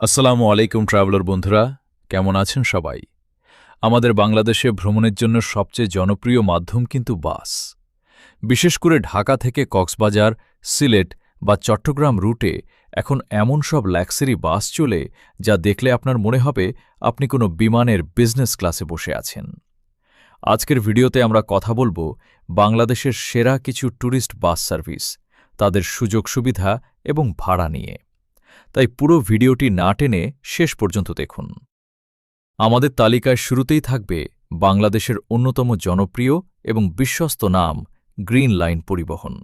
আসসালামু আলাইকুম ট্রাভেলার বন্ধুরা, কেমন আছেন সবাই? আমাদের বাংলাদেশে ভ্রমণের জন্য সবচেয়ে জনপ্রিয় মাধ্যম কিন্তু বাস। বিশেষ করে ঢাকা থেকে কক্সবাজার, সিলেট বা চট্টগ্রাম রুটে এখন এমন সব লাক্সারি বাস চলে যা দেখলে আপনার মনে হবে আপনি কোনো বিমানের বিজনেস ক্লাসে বসে আছেন। আজকের ভিডিওতে আমরা কথা বলবো বাংলাদেশের সেরা কিছু ট্যুরিস্ট বাস সার্ভিস, তাদের সুযোগ সুবিধা এবং ভাড়া নিয়ে। তাই পুরো ভিডিওটি না টেনে শেষ পর্যন্ত দেখুন। আমাদের তালিকায় শুরুতেই থাকবে বাংলাদেশের অন্যতম জনপ্রিয় এবং বিশ্বস্ত নাম গ্রিন লাইন পরিবহন।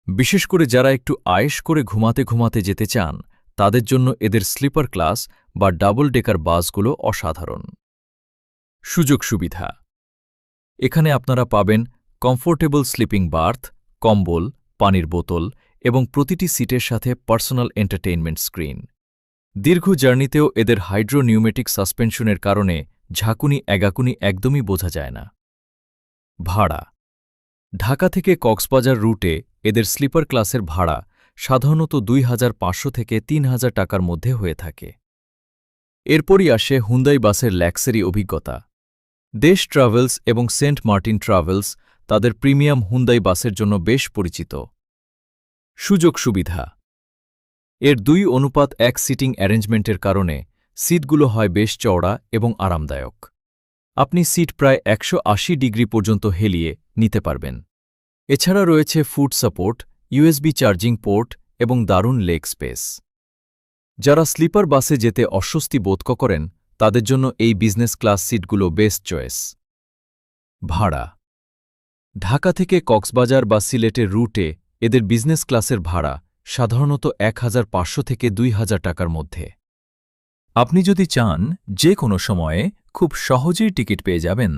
বিশেষ করে যারা একটু আয়েশ করে ঘুমাতে ঘুমাতে যেতে চান, তাদের জন্য এদের স্লিপার ক্লাস বা ডাবল ডেকার বাসগুলো অসাধারণ। সুযোগ সুবিধা: এখানে আপনারা পাবেন কমফোর্টেবল স্লিপিং বার্থ, কম্বল, পানির বোতল এবং প্রতিটি সিটের সাথে পার্সোনাল এন্টারটেইনমেন্ট স্ক্রিন। দীর্ঘ জার্নিতেও এদের হাইড্রোনিউমেটিক সাসপেনশনের কারণে ঝাঁকুনি এগাকুনি একদমই বোঝা যায় না। ভাড়া: ঢাকা থেকে কক্সবাজার রুটে এদের স্লিপার ক্লাসের ভাড়া সাধারণত ২৫০০ থেকে ৩০০০ টাকার মধ্যে হয়ে থাকে। এরপরই আসে হুন্দাই বাসের লাক্সারি অভিজ্ঞতা। দেশ ট্রাভেলস এবং সেন্ট মার্টিন ট্রাভেলস তাদের প্রিমিয়াম হুন্দাই বাসের জন্য বেশ পরিচিত। সুযোগ সুবিধা: এর ২:১ সিটিং অ্যারেঞ্জমেন্টের কারণে সিটগুলো হয় বেশ চওড়া এবং আরামদায়ক। আপনি সিট প্রায় ১৮০ ডিগ্রি পর্যন্ত হেলিয়ে নিতে পারবেন। এছাড়া রয়েছে food support, USB charging port এবং দারুণ লেগ স্পেস। যারা স্লিপার বাসে যেতে অস্বস্তি বোধ করেন, তাদের জন্য এই বিজনেস ক্লাস সিটগুলো বেস্ট চয়েস। ভাড়া: ঢাকা থেকে কক্সবাজার বা সিলেটের রুটে এদের বিজনেস ক্লাসের ভাড়া সাধারণত ১৫০০ থেকে ২০০০ টাকার মধ্যে। আপনি যদি চান যে কোনো সময়ে খুব সহজেই টিকিট পেয়ে যাবেন,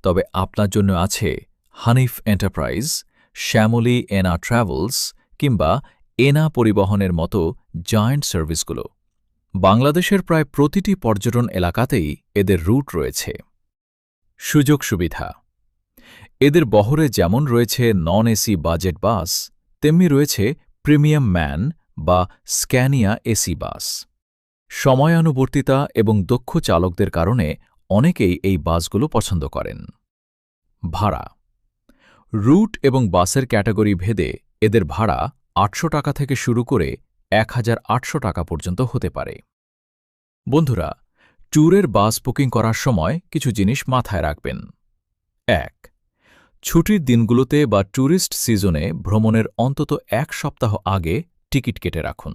তবে আপনার জন্য আছে হানিফ এন্টারপ্রাইজ, শ্যামলী এনা ট্রাভেলস কিংবা এনা পরিবহনের মতো জায়ান্ট সার্ভিসগুলো। বাংলাদেশের প্রায় প্রতিটি পর্যটন এলাকাতেই এদের রুট রয়েছে। সুযোগ সুবিধা: এদের বহরে যেমন রয়েছে নন এসি বাজেট বাস, তেমনি রয়েছে প্রিমিয়াম ম্যান বা স্ক্যানিয়া এসি বাস। সময়ানুবর্তিতা এবং দক্ষ চালকদের কারণে অনেকেই এই বাসগুলো পছন্দ করেন। ভাড়া: রুট এবং বাসের ক্যাটাগরি ভেদে এদের ভাড়া ৮০০ টাকা থেকে শুরু করে ১৮০০ টাকা পর্যন্ত হতে পারে। বন্ধুরা, ট্যুরের বাস বুকিং করার সময় কিছু জিনিস মাথায় রাখবেন। ১. ছুটির দিনগুলোতে বা ট্যুরিস্ট সিজনে ভ্রমণের অন্তত ১ সপ্তাহ আগে টিকিট কেটে রাখুন।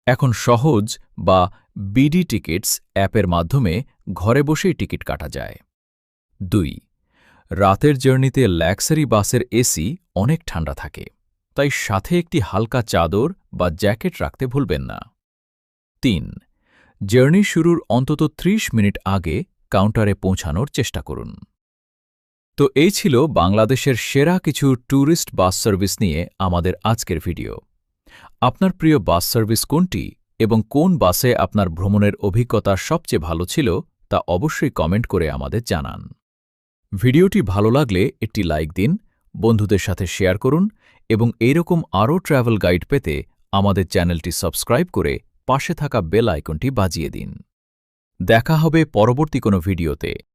এখন সহজ বা বিডি টিকিটস অ্যাপের মাধ্যমে ঘরে বসেই টিকিট কাটা যায়। ২. রাতের জার্নিতে লাক্সারি বাসের এসি অনেক ঠান্ডা থাকে, তাই সাথে একটি হালকা চাদর বা জ্যাকেট রাখতে ভুলবেন না। ৩. জার্নি শুরুর অন্তত ৩০ মিনিট আগে কাউন্টারে পৌঁছানোর চেষ্টা করুন। তো এই ছিল বাংলাদেশের সেরা কিছু ট্যুরিস্ট বাস সার্ভিস নিয়ে আমাদের আজকের ভিডিও। আপনার প্রিয় বাস সার্ভিস কোনটি এবং কোন বাসে আপনার ভ্রমণের অভিজ্ঞতা সবচেয়ে ভালো ছিল তা অবশ্যই কমেন্ট করে আমাদের জানান। ভিডিওটি ভালো লাগলে একটি লাইক দিন, বন্ধুদের সাথে শেয়ার করুন এবং এইরকম আরও ট্র্যাভেল গাইড পেতে আমাদের চ্যানেলটি সাবস্ক্রাইব করে পাশে থাকা বেল আইকনটি বাজিয়ে দিন। দেখা হবে পরবর্তী কোনো ভিডিওতে।